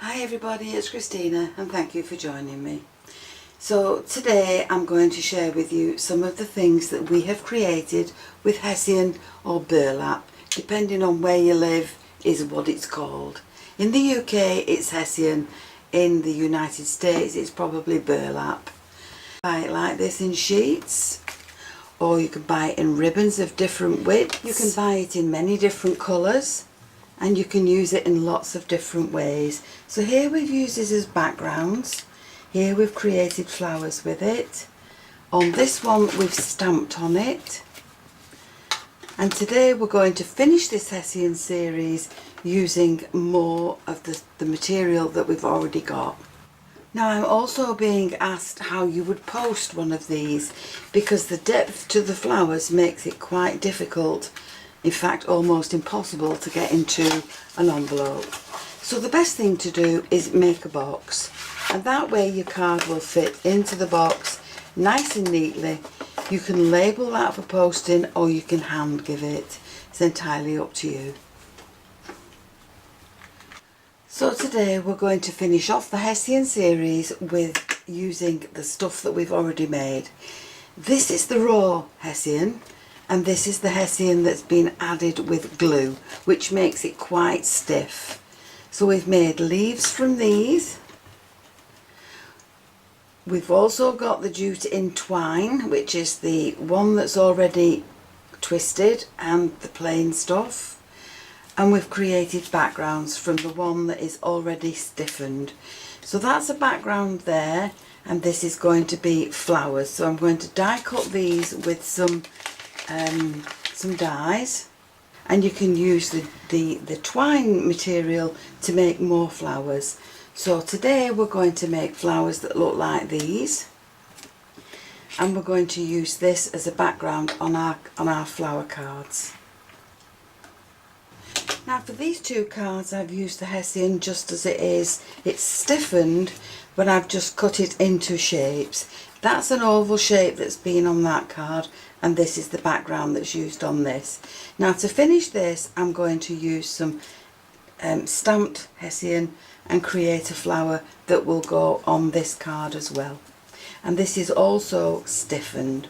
Hi everybody, it's Christina and thank you for joining me. So today I'm going to share with you some of the things that we have created with Hessian or Burlap, depending on where you live is what it's called. In the UK it's Hessian, in the United States it's probably Burlap. Buy it like this in sheets, or you can buy it in ribbons of different widths. You can buy it in many different colours, and you can use it in lots of different ways. So here we've used it as backgrounds. Here we've created flowers with it. On this one we've stamped on it. And today we're going to finish this Hessian series using more of the material that we've already got. Now I'm also being asked how you would post one of these, because the depth to the flowers makes it quite difficult, in fact almost impossible, to get into an envelope. So the best thing to do is make a box, and that way your card will fit into the box nice and neatly. You can label that for posting or you can hand give it. It's entirely up to you. So today we're going to finish off the Hessian series with using the stuff that we've already made. This is the raw Hessian, and this is the Hessian that's been added with glue, which makes it quite stiff. So we've made leaves from these. We've also got the Jute in Twine, which is the one that's already twisted and the plain stuff. And we've created backgrounds from the one that is already stiffened. So that's a background there, and this is going to be flowers. So I'm going to die cut these with some dies, and you can use the twine material to make more flowers. So today we're going to make flowers that look like these, and we're going to use this as a background on our flower cards. Now for these two cards I've used the Hessian just as it is. It's stiffened, but I've just cut it into shapes. That's an oval shape that's been on that card, and this is the background that's used on this. Now to finish this I'm going to use some stamped Hessian and create a flower that will go on this card as well. And this is also stiffened.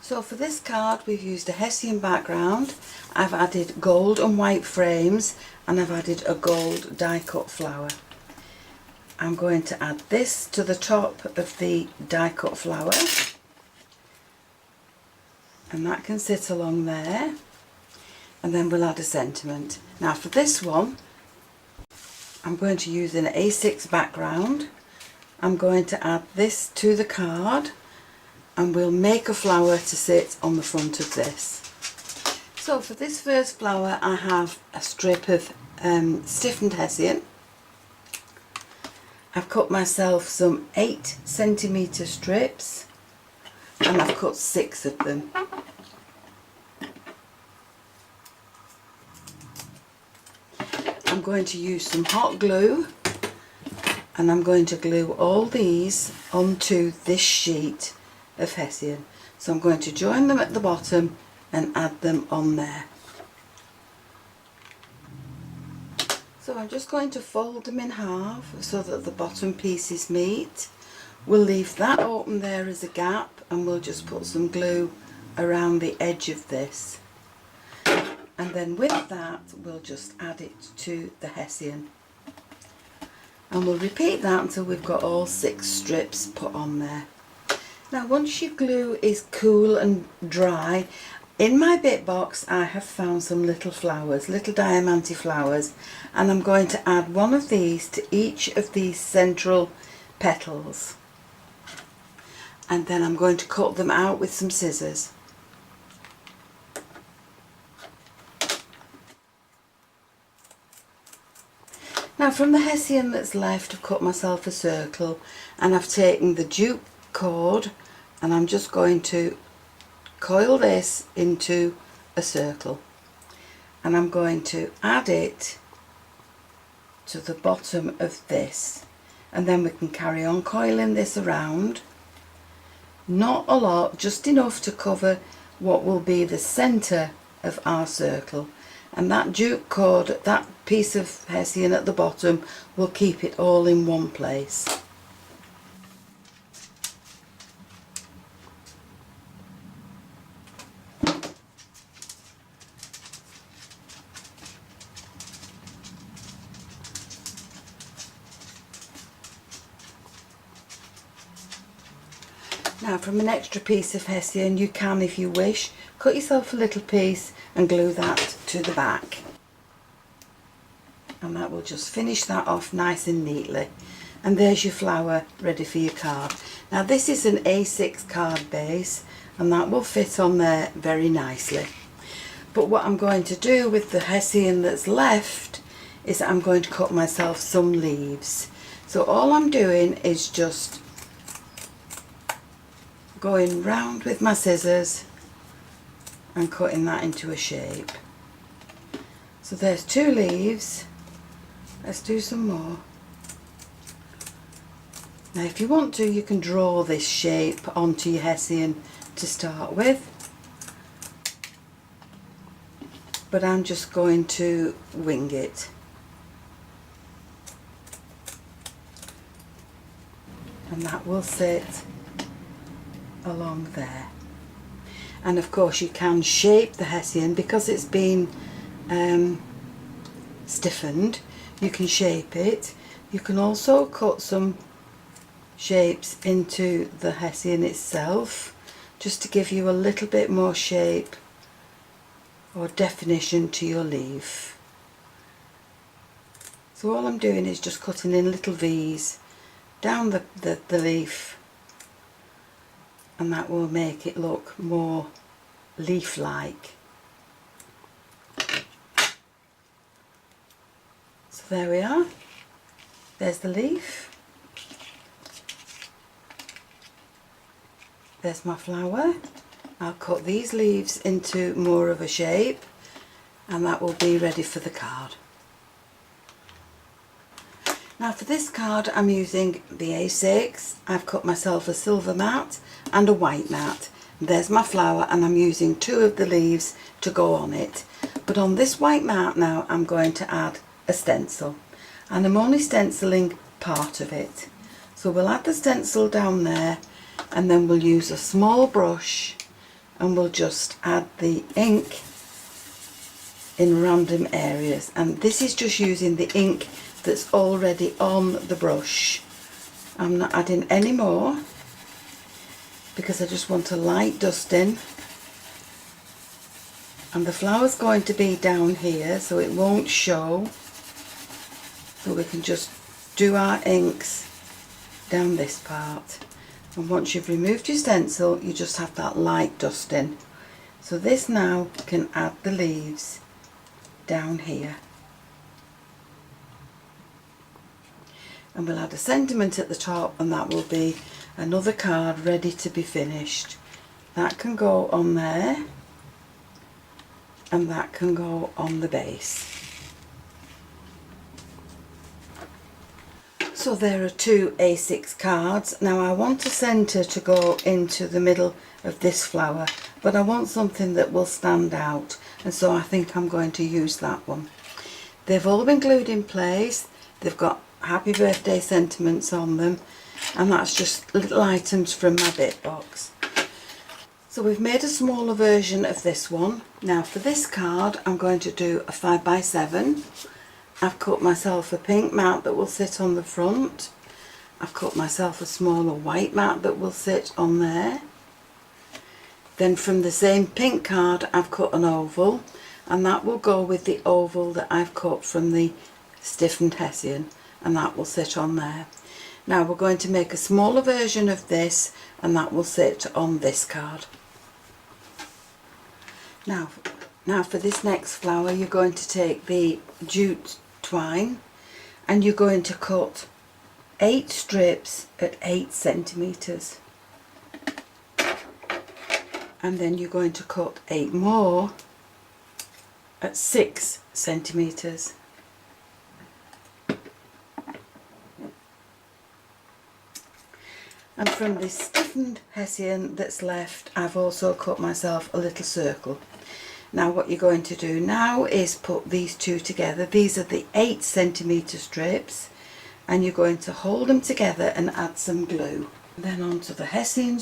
So for this card we've used a Hessian background. I've added gold and white frames, and I've added a gold die cut flower. I'm going to add this to the top of the die cut flower, and that can sit along there, and then we'll add a sentiment. Now for this one I'm going to use an A6 background. I'm going to add this to the card, and we'll make a flower to sit on the front of this. So for this first flower I have a strip of stiffened Hessian. I've cut myself some 8cm strips, and I've cut 6 of them. I'm going to use some hot glue, and I'm going to glue all these onto this sheet of Hessian. So I'm going to join them at the bottom and add them on there. So I'm just going to fold them in half so that the bottom pieces meet. We'll leave that open there as a gap, and we'll just put some glue around the edge of this. And then with that we'll just add it to the Hessian. And we'll repeat that until we've got all 6 strips put on there. Now once your glue is cool and dry, in my bit box I have found some little flowers, little diamante flowers, and I'm going to add one of these to each of these central petals. And then I'm going to cut them out with some scissors. Now from the Hessian that's left I've cut myself a circle, and I've taken the jute cord and I'm just going to coil this into a circle, and I'm going to add it to the bottom of this, and then we can carry on coiling this around. Not a lot, just enough to cover what will be the centre of our circle, and that jute cord, that piece of hessian at the bottom, will keep it all in one place. Now from an extra piece of hessian, you can, if you wish, cut yourself a little piece and glue that to the back. And that will just finish that off nice and neatly. And there's your flower ready for your card. Now this is an A6 card base, and that will fit on there very nicely. But what I'm going to do with the hessian that's left is I'm going to cut myself some leaves. So all I'm doing is just going round with my scissors and cutting that into a shape. So there's 2 leaves. Let's do some more. Now if you want to, you can draw this shape onto your hessian to start with, but I'm just going to wing it. And that will sit along there. And of course you can shape the hessian because it's been stiffened. You can shape it. You can also cut some shapes into the hessian itself, just to give you a little bit more shape or definition to your leaf. So all I'm doing is just cutting in little V's down the leaf, and that will make it look more leaf-like. So there we are. There's the leaf. There's my flower. I'll cut these leaves into more of a shape, and that will be ready for the card. Now for this card I'm using the A6. I've cut myself a silver mat and a white mat. There's my flower, and I'm using 2 of the leaves to go on it. But on this white mat now I'm going to add a stencil, and I'm only stenciling part of it. So we'll add the stencil down there, and then we'll use a small brush and we'll just add the ink in random areas. And this is just using the ink that's already on the brush. I'm not adding any more because I just want a light dusting. And the flower's going to be down here, so it won't show. So we can just do our inks down this part. And once you've removed your stencil, you just have that light dusting. So this now can add the leaves down here. And we'll add a sentiment at the top, and that will be another card ready to be finished. That can go on there, and that can go on the base. So there are 2 A6 cards. Now I want a centre to go into the middle of this flower, but I want something that will stand out, and so I think I'm going to use that one. They've all been glued in place. They've got happy birthday sentiments on them, and that's just little items from my bit box. So we've made a smaller version of this one. Now for this card I'm going to do a 5x7. I've cut myself a pink mat that will sit on the front. I've cut myself a smaller white mat that will sit on there. Then from the same pink card I've cut an oval, and that will go with the oval that I've cut from the stiffened hessian, and that will sit on there. Now we're going to make a smaller version of this, and that will sit on this card. Now for this next flower you're going to take the jute twine, and you're going to cut 8 strips at 8 centimeters, and then you're going to cut 8 more at 6 centimeters. And from this stiffened hessian that's left, I've also cut myself a little circle. Now what you're going to do now is put these two together. These are the 8cm strips, and you're going to hold them together and add some glue. Then onto the Hessian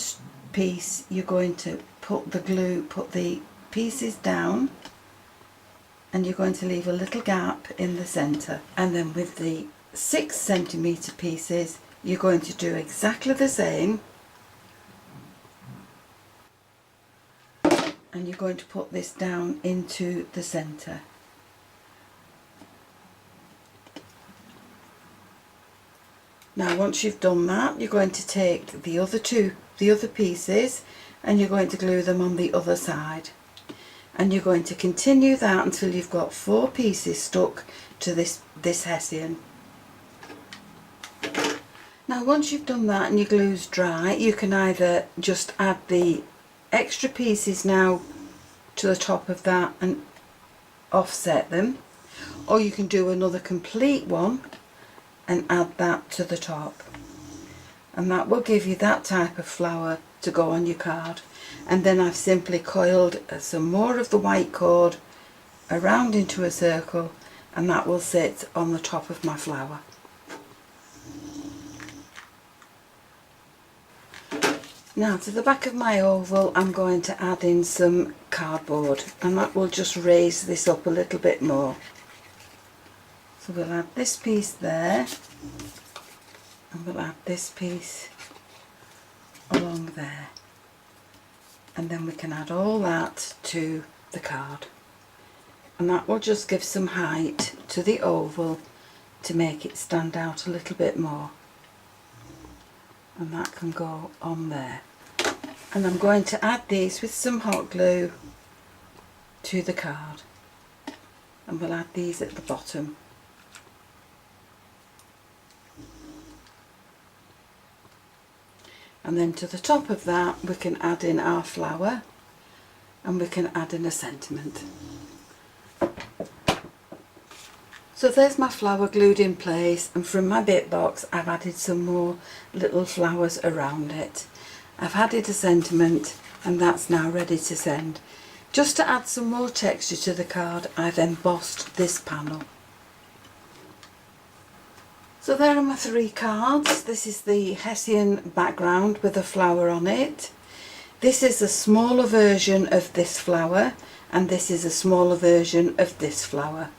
piece, you're going to put the pieces down, and you're going to leave a little gap in the centre. And then with the 6cm pieces, you're going to do exactly the same, and you're going to put this down into the centre. Now once you've done that, you're going to take the other pieces, and you're going to glue them on the other side, and you're going to continue that until you've got 4 pieces stuck to this Hessian. Now once you've done that and your glue's dry, you can either just add the extra pieces now to the top of that and offset them, or you can do another complete one and add that to the top, and that will give you that type of flower to go on your card. And then I've simply coiled some more of the white cord around into a circle, and that will sit on the top of my flower. Now to the back of my oval, I'm going to add in some cardboard, and that will just raise this up a little bit more. So we'll add this piece there, and we'll add this piece along there, and then we can add all that to the card, and that will just give some height to the oval to make it stand out a little bit more, and that can go on there. And I'm going to add these with some hot glue to the card, and we'll add these at the bottom. And then to the top of that we can add in our flower, and we can add in a sentiment. So there's my flower glued in place, and from my bit box I've added some more little flowers around it. I've added a sentiment, and that's now ready to send. Just to add some more texture to the card, I've embossed this panel. So there are my 3 cards. This is the Hessian background with a flower on it. This is a smaller version of this flower, and this is a smaller version of this flower.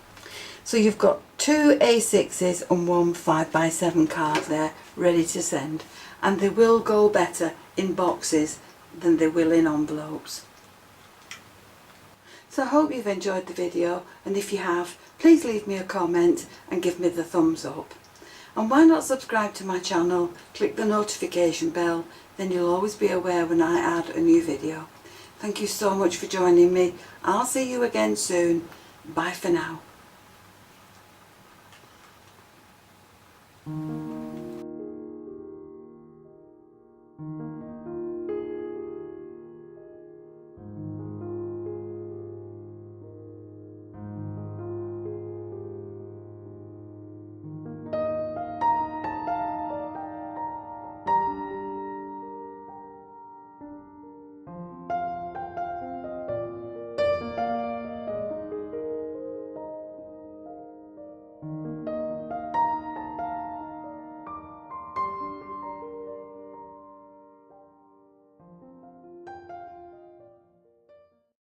So you've got 2 A6s and 1 5x7 card there ready to send, and they will go better in boxes than they will in envelopes. So I hope you've enjoyed the video, and if you have, please leave me a comment and give me the thumbs up. And why not subscribe to my channel, click the notification bell, then you'll always be aware when I add a new video. Thank you so much for joining me. I'll see you again soon. Bye for now.